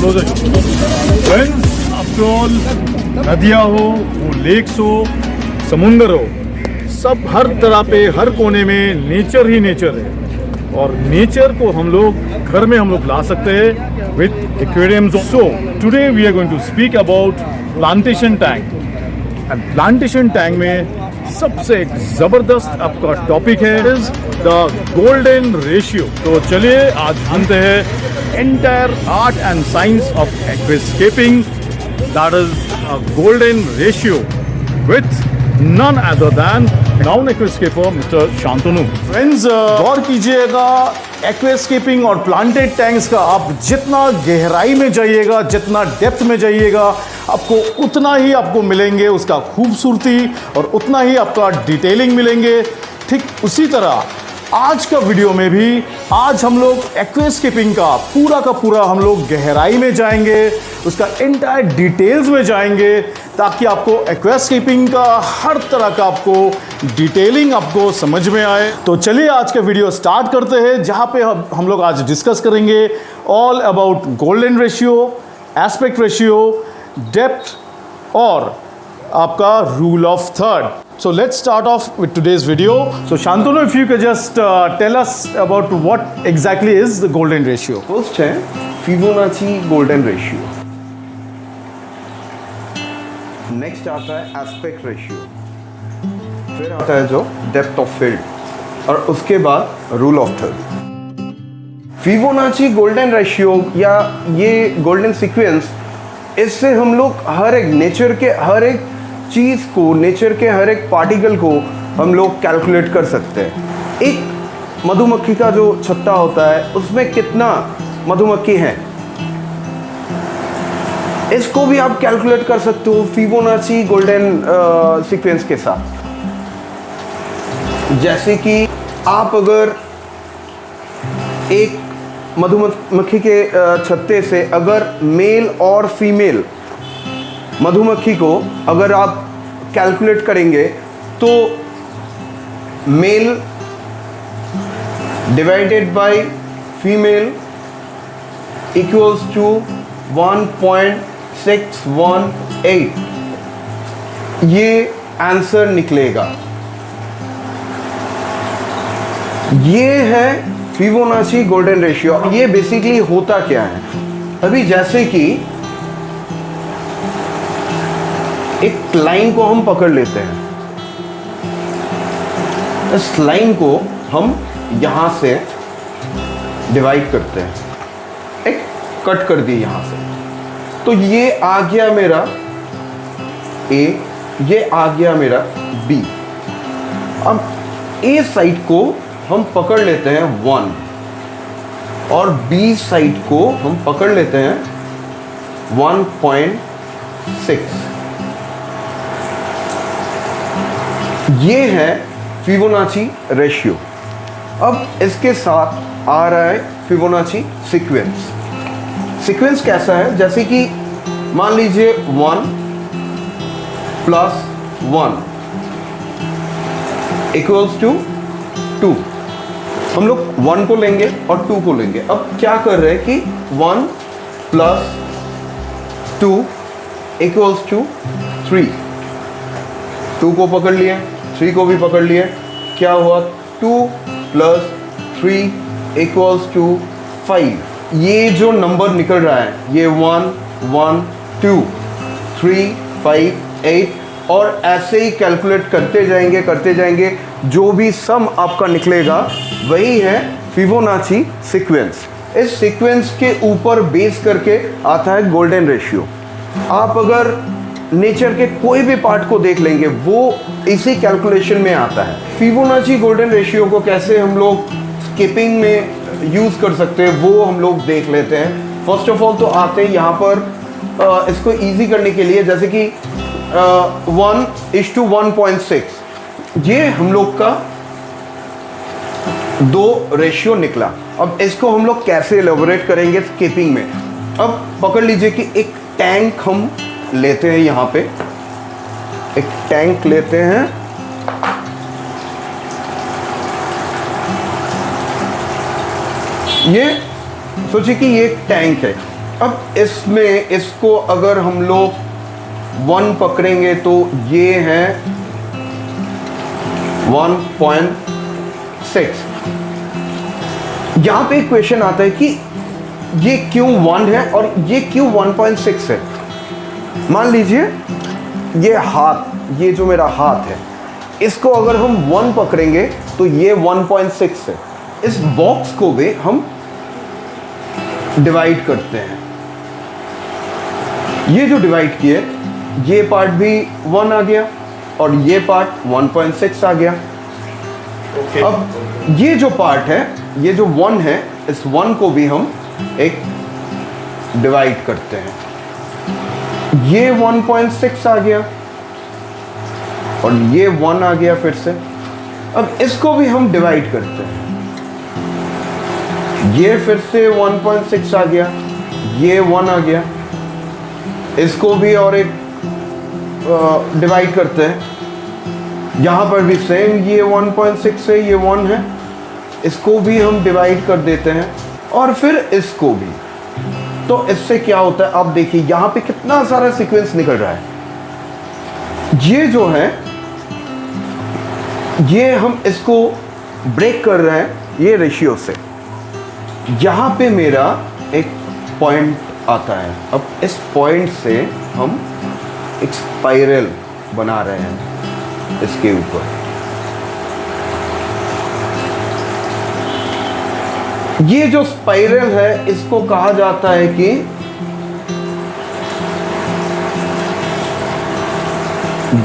Closure friends, after all नदियाँ हो, वो लेक्स हो, समुंदर हो, सब हर तरह पे हर कोने में नेचर ही नेचर है। और नेचर को हम लोग घर में हम लोग ला सकते हैं with aquariums. So today we are going to speak about plantation tank. And plantation tank में सबसे जबरदस्त आपका टॉपिक है इज द गोल्डन रेशियो। तो चलिए आज जानते हैं entire art and science of aquascaping, that is a golden ratio with none other than renowned aquascaper Mr. Shantanu. Friends, गौर कीजिएगा, एक्वेस्केपिंग और प्लांटेड टैंक्स का आप जितना गहराई में जाइएगा, जितना डेप्थ में जाइएगा, आपको उतना ही आपको मिलेंगे उसका खूबसूरती और उतना ही आपका डिटेलिंग मिलेंगे। ठीक उसी तरह आज का वीडियो में भी आज हम लोग एक्वेस्केपिंग का पूरा हम लोग गहराई में जाएंगे, उसका एंटायर डिटेल्स में जाएंगे, ताकि आपको एक्वेस्केपिंग का हर तरह का आपको डिटेलिंग आपको समझ में आए। तो चलिए आज का वीडियो स्टार्ट करते हैं, जहाँ पे हम लोग आज डिस्कस करेंगे all about golden ratio, aspect ratio, depth और आपका rule of third. So let's start off with today's video. So Shantanu, if you could just tell us about what exactly is the golden ratio. First है Fibonacci golden ratio, next आता है aspect ratio, फिर आता है जो depth of field और उसके बाद rule of third. Fibonacci golden ratio या ये गोल्डन सीक्वेंस, इससे हम लोग हर एक नेचर के हर एक चीज़ को, नेचर के हर एक पार्टिकल को हम लोग कैलकुलेट कर सकते हैं। एक मधुमक्खी का जो छत्ता होता है उसमें कितना मधुमक्खी है, इसको भी आप कैलकुलेट कर सकते हो फिबोनाची गोल्डन सीक्वेंस के साथ। जैसे कि आप अगर एक मधुमक्खी के छत्ते से अगर मेल और फीमेल मधुमक्खी को अगर आप कैलकुलेट करेंगे तो male divided by female equals to 1.618, ये आंसर निकलेगा। ये है फिबोनाची गोल्डन रेशियो। ये बेसिकली होता क्या है, अभी जैसे कि एक लाइन को हम पकड़ लेते हैं, इस लाइन को हम यहां से डिवाइड करते हैं, एक कट कर दी यहां से, तो ये आ गया मेरा ए, ये आ गया मेरा बी। अब ए साइड को हम पकड़ लेते हैं 1 और बी साइड को हम पकड़ लेते हैं 1.6। ये है फिबोनाची रेशियो। अब इसके साथ आ रहा है फिबोनाची सीक्वेंस। सीक्वेंस कैसा है, जैसे कि मान लीजिए 1 + 1 इक्वल्स टू 2। हम लोग 1 को लेंगे और 2 को लेंगे। अब क्या कर रहे हैं कि 1 + 2 इक्वल्स टू 3। 2 को पकड़ लिए, 3 को भी पकड़ लिए, क्या हुआ 2 + 3 इक्वल्स टू 5। ये जो नंबर निकल रहा है ये 1 1 2 3 5 8 और ऐसे ही कैलकुलेट करते जाएंगे, जो भी सम आपका निकलेगा वही है फिबोनाची सीक्वेंस। इस सीक्वेंस के ऊपर बेस करके आता है गोल्डन रेशियो। आप अगर नेचर के कोई भी पार्ट को देख लेंगे वो इसी कैलकुलेशन में आता है। फिबोनाची गोल्डन रेशियो को कैसे हम लोग स्केपिंग में यूज़ कर सकते हैं वो हम लोग देख लेते हैं। फर्स्ट ऑफ ऑल तो आते हैं यहाँ पर इसको इजी करने के लिए, जैसे कि 1:1.6 ये हम लोग का 2 रेशियो निकला। अब इसको हम लोग कैसे एलेबोरेट करेंगे स्केपिंग में। अब पकड़ लीजिए कि एक टैंक हम लेते हैं, यहाँ पे एक टैंक लेते हैं, ये सोचिए कि ये एक टैंक है। अब इसमें इसको अगर हम लोग 1 पकड़ेंगे तो ये है 1.6। यहां पे एक क्वेश्चन आता है कि ये क्यों 1 है और ये क्यों 1.6 है। मान लीजिए ये जो मेरा हाथ है, इसको अगर हम 1 पकड़ेंगे तो ये 1.6 है। इस बॉक्स को भी हम डिवाइड करते हैं। ये जो डिवाइड किए, ये पार्ट भी 1 आ गया और ये पार्ट 1.6 आ गया। अब ये जो पार्ट है, ये जो 1 है, इस 1 को भी हम एक डिवाइड करते हैं। ये 1.6 आ गया और ये 1 आ गया फिर से। अब इसको भी हम डिवाइड करते हैं। ये फिर से 1.6 आ गया, ये 1 आ गया। इसको भी और एक डिवाइड करते हैं। यहाँ पर भी सेम, ये 1.6 है, ये 1 है। इसको भी हम डिवाइड कर देते हैं और फिर इसको भी। तो इससे क्या होता है, आप देखिए यहाँ पे कितना सारा सीक्वेंस निकल रहा है। ये जो है, ये हम इसको ब्रेक कर रहे हैं ये रेशियो से। यहाँ पे मेरा एक पॉइंट आता है। अब इस पॉइंट से हम एक स्पाइरल बना रहे हैं इसके ऊपर। ये जो स्पाइरल है, इसको कहा जाता है कि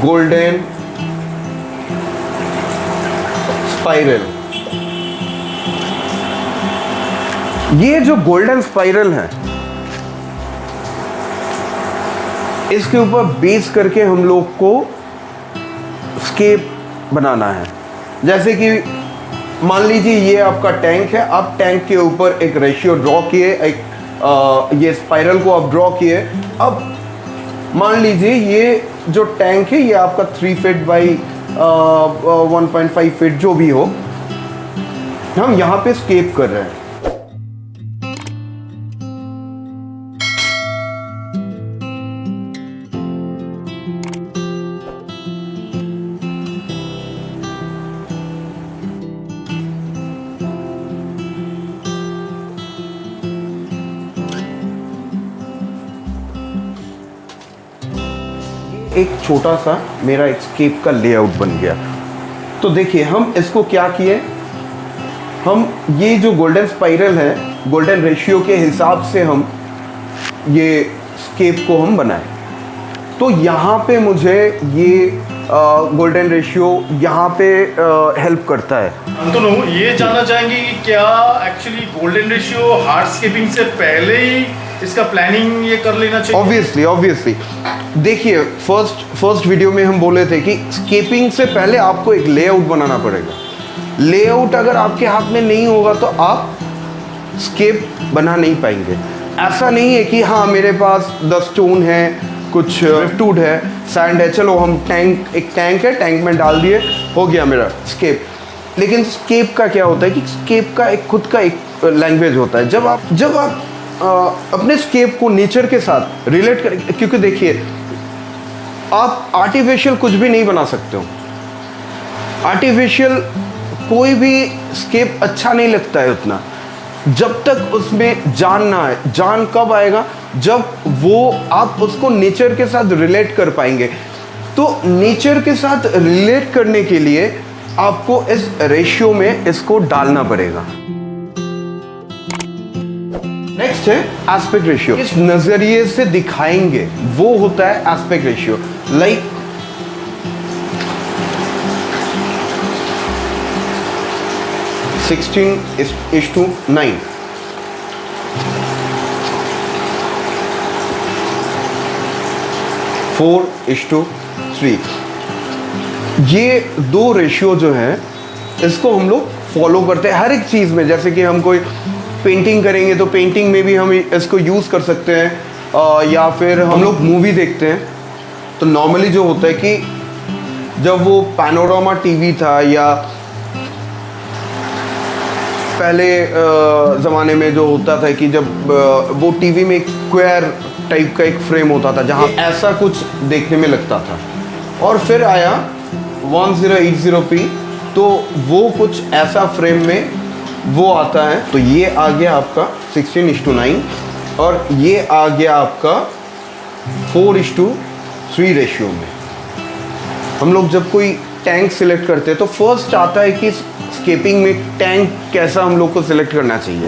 गोल्डन स्पाइरल। ये जो गोल्डन स्पाइरल है, इसके ऊपर बेस करके हम लोग को स्केप बनाना है। जैसे कि मान लीजिए ये आपका टैंक है, आप टैंक के ऊपर एक रेशियो ड्रॉ किए, एक ये स्पाइरल को आप ड्रॉ किए। अब मान लीजिए ये जो टैंक है, ये आपका 3 फीट बाई 1.5 फीट जो भी हो, हम यहाँ पे स्केप कर रहे हैं। एक छोटा सा मेरा स्केप का लेआउट बन गया। तो देखिए हम इसको क्या किए, हम ये जो गोल्डन स्पाइरल है, गोल्डन रेशियो के हिसाब से हम ये स्केप को हम बनाए। तो यहाँ पे मुझे ये गोल्डन रेशियो यहाँ पे हेल्प करता है। अंतनु, ये जानना चाहेंगे कि क्या एक्चुअली गोल्डन रेशियो हार्डस्केपिंग से पहले ही इसका प्लानिंग ये कर लेना चाहिए? ऑब्वियसली देखिए, फर्स्ट वीडियो में हम बोले थे कि स्केपिंग से पहले आपको एक लेआउट बनाना पड़ेगा। लेआउट अगर आपके हाथ में नहीं होगा तो आप स्केप बना नहीं पाएंगे। ऐसा नहीं है कि हाँ मेरे पास 10 स्टोन है, कुछ ड्रिफ्टवुड है, सैंड है, चलो हम एक टैंक है, टैंक में डाल दिए, हो गया मेरा स्केप। लेकिन स्केप का क्या होता है कि स्केप का एक खुद का एक लैंग्वेज होता है। जब आप अपने स्केप को नेचर के साथ रिलेट करें, क्योंकि देखिए आप आर्टिफिशियल कुछ भी नहीं बना सकते हो। आर्टिफिशियल कोई भी स्केप अच्छा नहीं लगता है उतना, जब तक उसमें जान ना आए। जान कब आएगा? जब वो आप उसको नेचर के साथ रिलेट कर पाएंगे। तो नेचर के साथ रिलेट करने के लिए आपको इस रेशियो में इसको डालना पड़ेगा। नेक्स्ट है एस्पेक्ट रेशियो। इस नजरिए से दिखाएंगे वो होता है एस्पेक्ट रेशियो। लाइक 16:9, 4:3। ये दो रेशियो जो है इसको हम लोग फॉलो करते हैं हर एक चीज़ में। जैसे कि हम कोई पेंटिंग करेंगे तो पेंटिंग में भी हम इसको यूज़ कर सकते हैं, या फिर हम लोग मूवी देखते हैं तो नॉर्मली जो होता है कि जब वो पैनोरामा टीवी था या पहले ज़माने में जो होता था कि जब वो टीवी में एक स्क्वायर टाइप का एक फ्रेम होता था जहाँ ऐसा कुछ देखने में लगता था, और फिर आया 1080p, तो वो कुछ ऐसा फ्रेम में वो आता है। तो ये आ गया आपका 16:9 और ये आ गया आपका 4:3 रेशियो में। हम लोग जब कोई टैंक सिलेक्ट करते हैं तो फर्स्ट आता है कि स्केपिंग में टैंक कैसा हम लोग को सिलेक्ट करना चाहिए।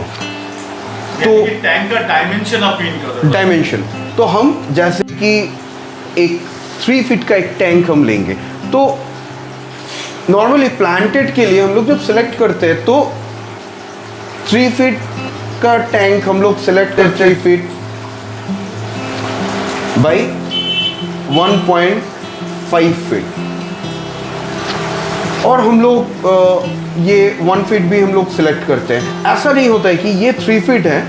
तो टैंक का डायमेंशन आप मीन कर रहे हो? डायमेंशन तो हम जैसे कि एक 3 फीट का एक टैंक हम लेंगे, तो नॉर्मली प्लांटेड के लिए हम लोग जब सिलेक्ट करते हैं तो 3 फीट का टैंक हम लोग सिलेक्ट करते हैं 3 फीट बाई 1.5 फीट, और हम लोग ये 1 फीट भी हम लोग सिलेक्ट करते हैं। ऐसा नहीं होता है कि ये 3 फीट है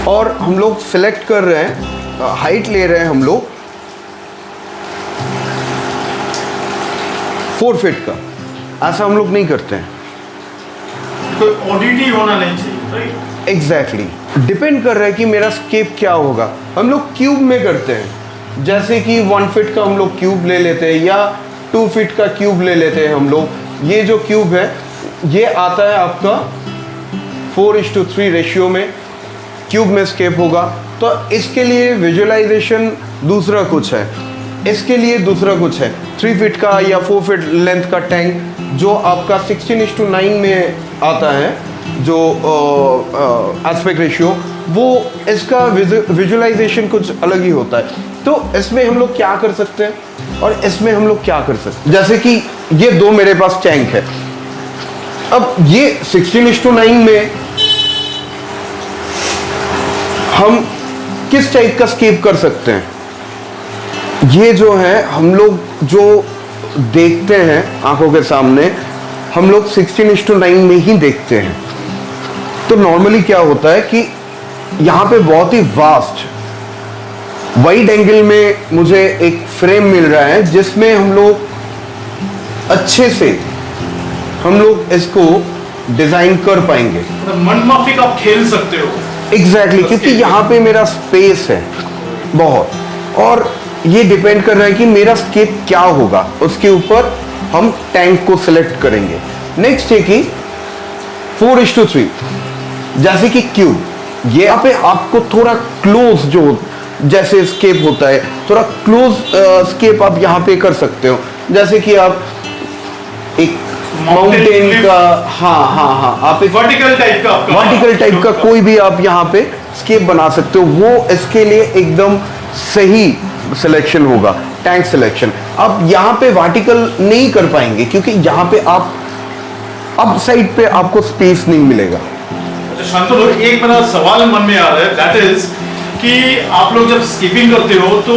और हम लोग सिलेक्ट कर रहे हैं, हाइट ले रहे हैं हम लोग 4 फीट का, ऐसा हम लोग नहीं करते हैं। कोई ऑडिटी होना नहीं चाहिए, राइट? एग्जैक्टली डिपेंड कर रहा है कि मेरा स्केप क्या होगा। हम लोग क्यूब में करते हैं, जैसे कि 1 फीट का हम लोग क्यूब ले लेते हैं या 2 फीट का क्यूब ले लेते हैं हम लोग। ये जो क्यूब है ये आता है आपका 4:3 रेशियो में, क्यूब में स्केप होगा। तो इसके लिए विजुअलाइजेशन दूसरा कुछ है, इसके लिए दूसरा कुछ है। 3 फीट का या 4 फीट लेंथ का टैंक जो आपका 16:9 में आता है, जो एस्पेक्ट रेशियो, वो इसका विजुअलाइजेशन कुछ अलग ही होता है। तो इसमें हम लोग क्या कर सकते हैं और इसमें हम लोग क्या कर सकते हैं, जैसे कि ये दो मेरे पास टैंक है। अब ये 16:9 में हम किस टाइप का स्केप कर सकते हैं, ये जो है हम लोग जो देखते हैं आंखों के सामने, हम लोग 16:9 में ही देखते हैं। तो नॉर्मली क्या होता है कि यहाँ पे बहुत ही वास्ट वाइड एंगल में मुझे एक फ्रेम मिल रहा है जिसमें हम लोग अच्छे से हम लोग इसको डिजाइन कर पाएंगे। मनमाफिक आप खेल सकते हो। एग्जैक्टली क्योंकि यहाँ पे मेरा स्पेस है बहुत, और ये डिपेंड कर रहा है कि मेरा स्केप क्या होगा, उसके ऊपर हम टैंक को सिलेक्ट करेंगे। नेक्स्ट है कि 4:3, जैसे कि क्यूब, ये यहाँ पे आपको थोड़ा क्लोज जो जैसे स्केप होता है, थोड़ा क्लोज स्केप आप यहाँ पे कर सकते हो। जैसे कि आप एक माउंटेन का, हाँ आप एक वर्टिकल टाइप का कोई भी आप यहाँ पे स्केप बना सकते हो। वो इसके लिए एकदम सही सिलेक्शन होगा, टैंक सिलेक्शन। आप यहाँ पे वर्टिकल नहीं कर पाएंगे क्योंकि यहाँ पे आप अप साइड पे आपको स्पेस नहीं मिलेगा। अच्छा शांतनु, एक मेरा सवाल मन में आ रहा है, दैट इज कि आप लोग जब स्कीपिंग करते हो तो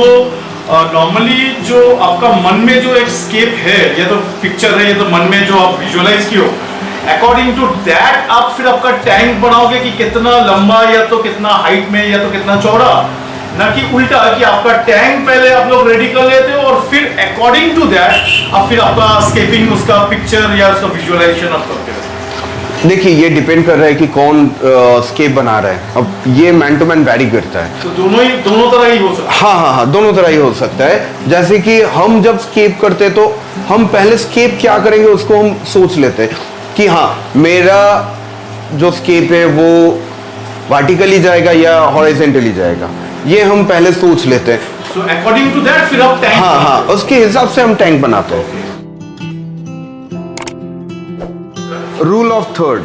नॉर्मली जो आपका मन में जो एक स्केप है या तो पिक्चर है या तो मन में जो आप विजुअलाइज किए हो, अकॉर्डिंग टू दैट आप फिर आपका टैंक बनाओगे कि कितना लंबा या तो कितना हाइट में या तो कितना चौड़ा, ना कि उल्टा कि आपका टैंक पहले आप लोग रेडी कर लेते हो और फिर अकॉर्डिंग टू दैट आप फिर आपका स्केपिंग, उसका पिक्चर या उसका विजुअलाइजेशन आप करते हो। देखिए ये डिपेंड कर रहा है कि कौन स्केप बना रहा है। अब ये मैन टू मैन वैरी करता है, तो दोनों तरह ही हो सकता है। हाँ दोनों तरह ही हो सकता है। जैसे कि हम जब स्केप करते हैं तो हम पहले स्केप क्या करेंगे उसको हम सोच लेते हैं कि हाँ मेरा जो स्केप है वो वर्टिकली जाएगा या हॉरिजॉन्टली जाएगा, ये हम पहले सोच लेते हैं। So according to that फिर आप टैंक, हाँ उसके हिसाब से हम टैंक बनाते हैं। रूल ऑफ थर्ड,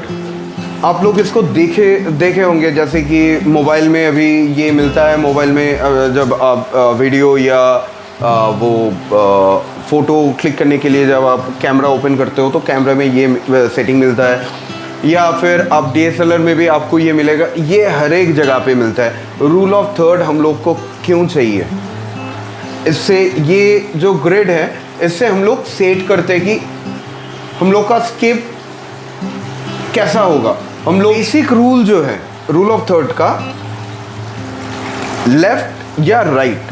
आप लोग इसको देखे होंगे, जैसे कि मोबाइल में अभी ये मिलता है। मोबाइल में जब आप वीडियो या वो फोटो क्लिक करने के लिए जब आप कैमरा ओपन करते हो तो कैमरा में ये सेटिंग मिलता है, या फिर आप DSLR में भी आपको ये मिलेगा। ये हर एक जगह पे मिलता है। रूल ऑफ थर्ड हम लोग को क्यों चाहिए, इससे ये जो ग्रिड है इससे हम लोग सेट करते हैं कि हम लोग का स्केप कैसा होगा। हम लोग बेसिक रूल जो है रूल ऑफ थर्ड का, लेफ्ट या राइट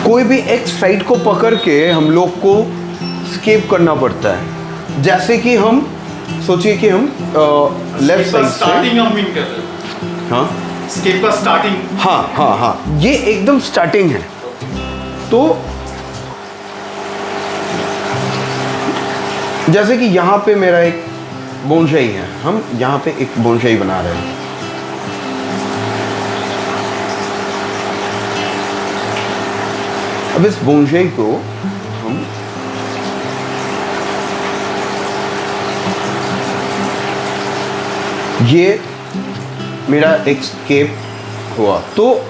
कोई भी एक साइड को पकड़ के हम लोग को स्केप करना पड़ता है। जैसे कि हम सोचिए कि हम लेफ्ट साइड से, स्टार्टिंग हम मीन कर रहे हैं, हाँ स्केप का स्टार्टिंग। हाँ हाँ हाँ, ये एकदम स्टार्टिंग है। तो जैसे कि यहाँ पे मेरा एक बोनसाई है, हम यहाँ पे एक बोनसाई बना रहे हैं। अब इस बोनसाई को हम ये मेरा एक स्केप हुआ, तो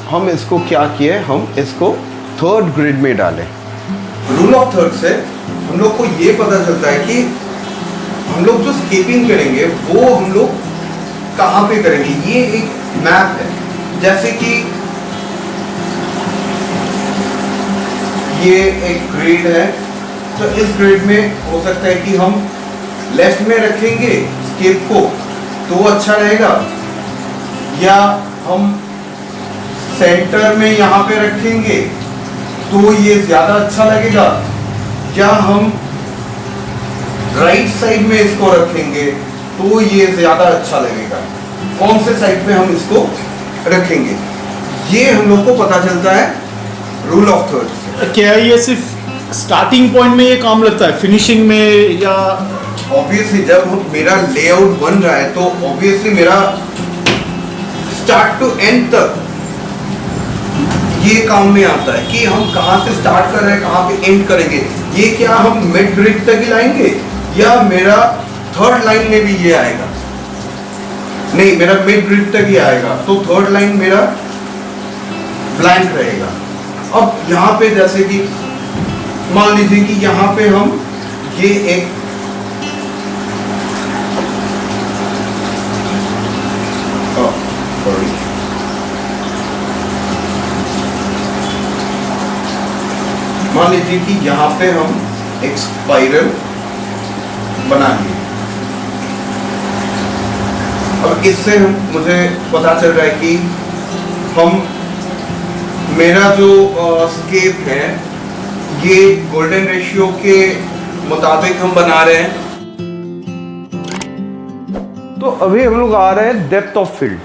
हम इसको क्या किए, हम इसको थर्ड ग्रिड में डालें। रूल ऑफ थर्ड से हम लोग को ये पता चलता है कि हम लोग जो स्केपिंग करेंगे वो हम लोग कहाँ पे करेंगे। ये एक मैप है, जैसे कि ये एक ग्रिड है, तो इस ग्रिड में हो सकता है कि हम लेफ्ट में रखेंगे स्केप को तो अच्छा रहेगा, या हम सेंटर में यहाँ पे रखेंगे तो ये ज़्यादा अच्छा लगेगा, या हम राइट साइड में इसको रखेंगे तो ये ज़्यादा अच्छा लगेगा। कौन से साइड में हम इसको रखेंगे, ये हम लोग को पता चलता है रूल ऑफ थर्ड। क्या ये सिर्फ स्टार्टिंग पॉइंट में ये काम लगता है, फिनिशिंग में या? ऑब्वियसली जब मेरा लेआउट बन रहा है तो ऑब्वियसली मेरा स्टार्ट टू एंड तक ये काम में आता है कि हम कहाँ से स्टार्ट कर रहे हैं, कहाँ पे एंड करेंगे। ये क्या हम मिड ग्रिड तक ही लाएंगे, या मेरा थर्ड लाइन में भी ये आएगा? नहीं, मेरा मिड ग्रिड तक ही आएगा, तो थर्ड लाइन मेरा ब्लैंक रहेगा। अब यहाँ पे जैसे कि मान लीजिए कि यहाँ पे हम ये एक मान लीजिए कि यहाँ पे हम एक स्पाइरल बना लिए। अब इससे मुझे पता चल रहा है कि हम मेरा जो स्केप है ये गोल्डन रेशियो के मुताबिक हम बना रहे हैं। तो अभी हम लोग आ रहे हैं डेप्थ ऑफ फील्ड।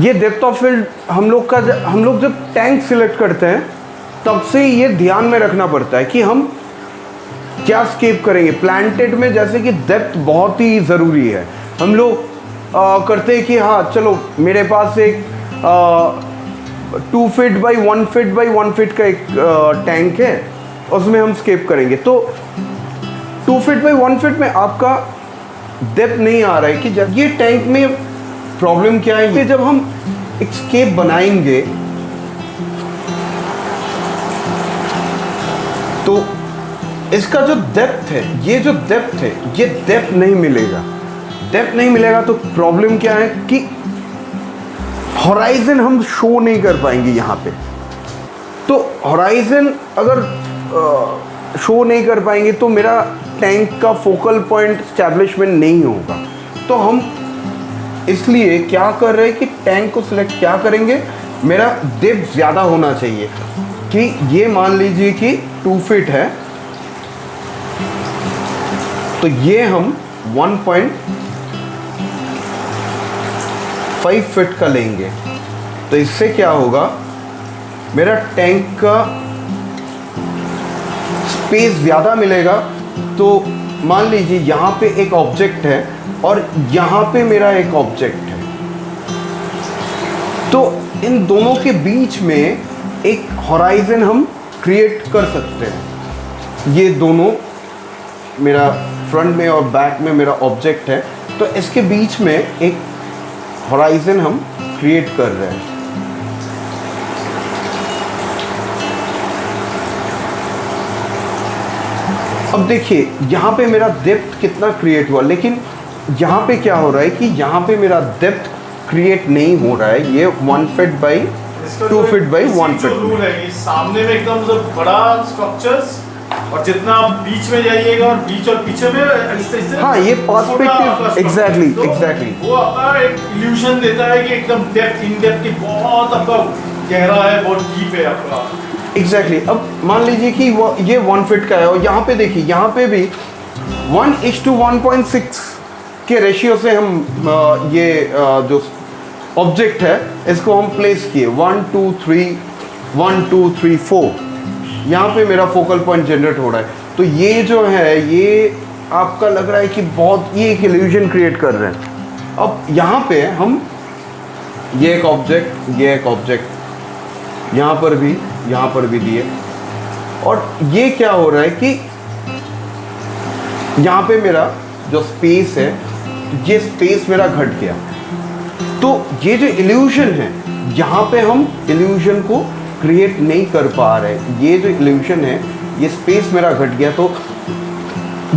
ये डेप्थ ऑफ फील्ड हम लोग जब टैंक सिलेक्ट करते हैं तब से ये ध्यान में रखना पड़ता है कि हम क्या स्केप करेंगे। प्लांटेड में जैसे कि डेप्थ बहुत ही ज़रूरी है। हम लोग करते हैं कि हाँ चलो मेरे पास एक 2 feet by 1 feet by 1 feet का एक टैंक है, उसमें हम स्केप करेंगे। तो 2 फीट बाई 1 फीट में आपका डेप्थ नहीं आ रहा है कि जब ये टैंक में प्रॉब्लम क्या है, कि जब हम एक स्केप बनाएंगे तो इसका जो डेप्थ है, ये जो डेप्थ है, ये डेप्थ नहीं मिलेगा। डेप्थ नहीं मिलेगा तो प्रॉब्लम क्या है कि हॉराइजन हम शो नहीं कर पाएंगे यहाँ पे। तो हॉराइजन अगर शो नहीं कर पाएंगे तो मेरा टैंक का फोकल पॉइंट स्टैब्लिशमेंट नहीं होगा। तो हम इसलिए क्या कर रहे हैं कि टैंक को सिलेक्ट क्या करेंगे, मेरा डेप्थ ज़्यादा होना चाहिए। कि ये मान लीजिए कि 2 फीट है, तो ये हम 1.5 फीट का लेंगे। तो इससे क्या होगा, मेरा टैंक का स्पेस ज़्यादा मिलेगा। तो मान लीजिए यहाँ पे एक ऑब्जेक्ट है और यहाँ पे मेरा एक ऑब्जेक्ट है, तो इन दोनों के बीच में एक हॉराइजन हम क्रिएट कर सकते हैं। ये दोनों मेरा फ्रंट में और बैक में मेरा ऑब्जेक्ट है, तो इसके बीच में एक हॉराइजन हम क्रिएट कर रहे हैं। अब देखिए यहाँ पे मेरा डेप्थ कितना क्रिएट हुआ, लेकिन यहाँ पे क्या हो रहा है कि यहाँ पे मेरा डेप्थ क्रिएट नहीं हो रहा है। ये 1 feet by 2 feet by 1 feet rule है कि सामने में एकदम बड़ा स्ट्रक्चर्स और जितना आप बीच में जाइएगा और बीच और पीछे में इससे हाँ, ये पर्सपेक्टिव एग्जैक्टली वो आपका एक इल्यूशन देता है कि एकदम डेप्थ इन डेप्थ की बहुत आपका गहरा है, बहुत डीप है आपका। एग्जैक्टली अब मान लीजिए कि ये 1 फीट का है और यहाँ पे देखिए, यहाँ पे भी 1:1.6 के रेशियो से हम ये जो ऑब्जेक्ट है इसको हम प्लेस किए 1 2 3 1 2 3 4। यहाँ पे मेरा फोकल पॉइंट जनरेट हो रहा है। तो ये जो है ये आपका लग रहा है कि बहुत ये एक इल्यूजन क्रिएट कर रहे हैं। अब यहाँ पे हम ये एक ऑब्जेक्ट यहाँ पर भी दिए और ये क्या हो रहा है कि यहाँ पे मेरा जो स्पेस है ये स्पेस मेरा घट गया। तो ये जो इल्यूजन है यहाँ पे हम इल्यूजन को क्रिएट नहीं कर पा रहे। ये जो इल्यूजन है ये स्पेस मेरा घट गया। तो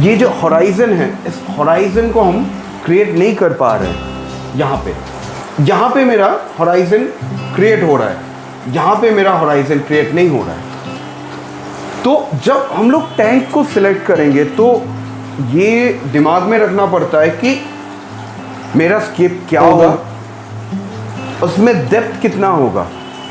ये जो हॉराइजन है इस हॉराइजन को हम क्रिएट नहीं कर पा रहे। यहाँ पे मेरा हॉराइजन क्रिएट हो रहा है, यहाँ पे मेरा हॉराइजन क्रिएट नहीं हो रहा है। तो जब हम लोग टैंक को सिलेक्ट करेंगे तो ये दिमाग में रखना पड़ता है कि मेरा स्केप क्या होगा, उसमें डेप्थ कितना होगा,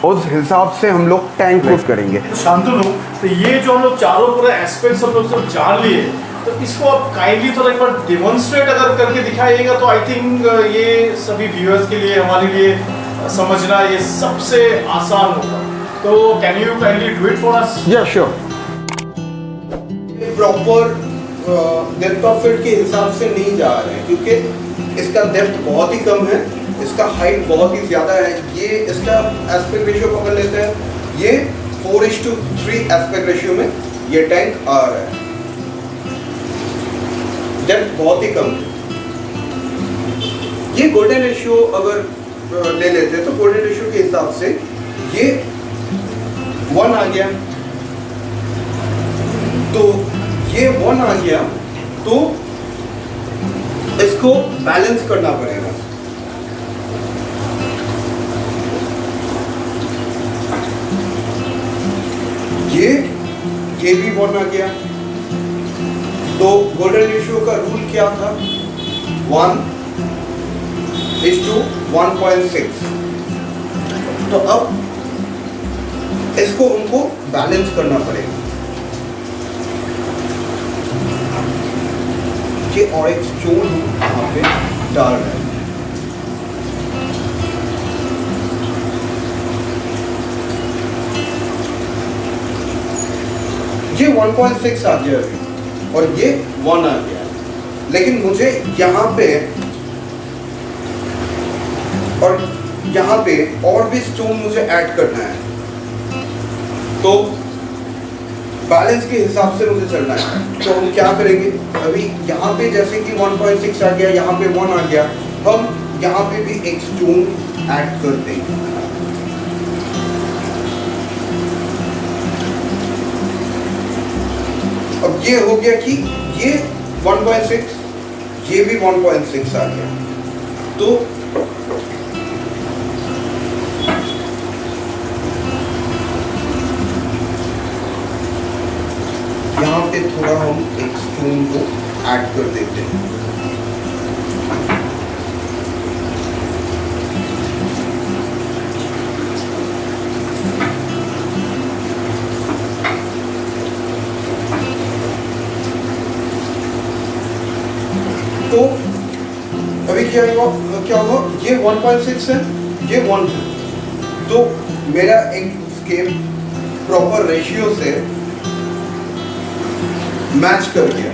उस हिसाब से हम लोग टैंक को करेंगे। शांतनु, तो ये जो हम लोग चारों पूरे एस्पेक्ट्स हम लोग सब जान लिए, तो इसको आप काइंडली थोड़ा एक बार डेमोन्स्ट्रेट अगर करके दिखाइएगा तो आई थिंक ये सभी व्यूअर्स के लिए, हमारे लिए समझना ये सबसे आसान होगा। तो can you kindly do it for us? या sure. Proper depth of field के हिसाब से नहीं जा रहे हैं क्योंकि इसका डेप्थ बहुत ही कम है, इसका हाइट बहुत ही ज़्यादा है। ये इसका एस्पेक्ट रेशियो पकड़ लेते हैं, ये 4:3 एस्पेक्ट रेशियो में ये टैंक आ रहा है। डेप्थ बहुत ही कम है। ये गोल्डन रेशियो अगर ले लेते हैं तो गोल्डन रेशियो के हिसाब से ये 1 आ गया। तो ये 1 आ गया तो इसको बैलेंस करना पड़ेगा। ये भी 1 आ गया। तो गोल्डन रेशियो का रूल क्या था? 1:1.6। तो अब इसको हमको बैलेंस करना पड़ेगा। ये और एक स्टोन यहाँ पे डाल रहे हैं। ये 1.6 आ गया अभी और ये 1 आ गया, लेकिन मुझे यहाँ पे और भी स्टोन मुझे ऐड करना है। तो बैलेंस के हिसाब से मुझे चलना है। तो हम क्या करेंगे, अभी यहाँ पे जैसे कि 1.6 आ गया, यहाँ पे 1 आ गया, हम यहाँ पे भी एक स्टोन ऐड कर देंगे। अब ये हो गया कि ये 1.6, ये भी 1.6 आ गया। तो यहाँ पे थोड़ा हम एक स्टोन को ऐड कर देते हैं। तो अभी क्या हुआ, ये 1.6 है, ये 1 है। तो मेरा एक स्केप प्रॉपर रेशियो से मैच कर गया।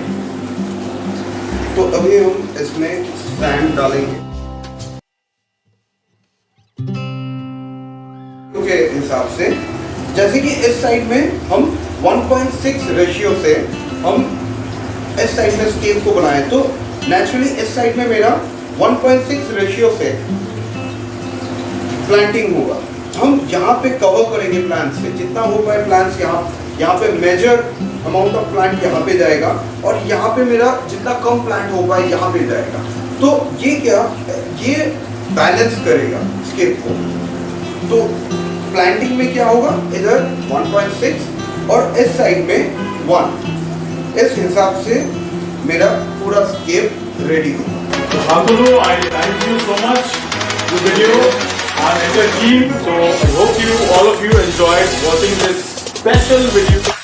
तो अभी हम इसमें सैंड डालेंगे के हिसाब से। जैसे कि इस साइड में हम 1.6 रेशियो से हम इस साइड में स्केप को बनाए, तो नेचुरली इस साइड में मेरा 1.6 रेशियो से प्लांटिंग होगा। हम यहाँ पे कवर करेंगे प्लांट्स से, जितना हो पाए प्लांट्स यहाँ पे मेजर अमाउंट ऑफ प्लांट यहाँ पे जाएगा और यहाँ पे मेरा जितना कम प्लांट हो पाए यहाँ पे जाएगा। तो ये बैलेंस करेगा स्केप को। तो प्लांटिंग में क्या होगा, इधर 1.6 और इस साइड में 1, इस हिसाब से मेरा पूरा स्केप रेडी होगा। Shantanu, I thank you so much for the video and your team. So I hope all of you enjoyed watching this special video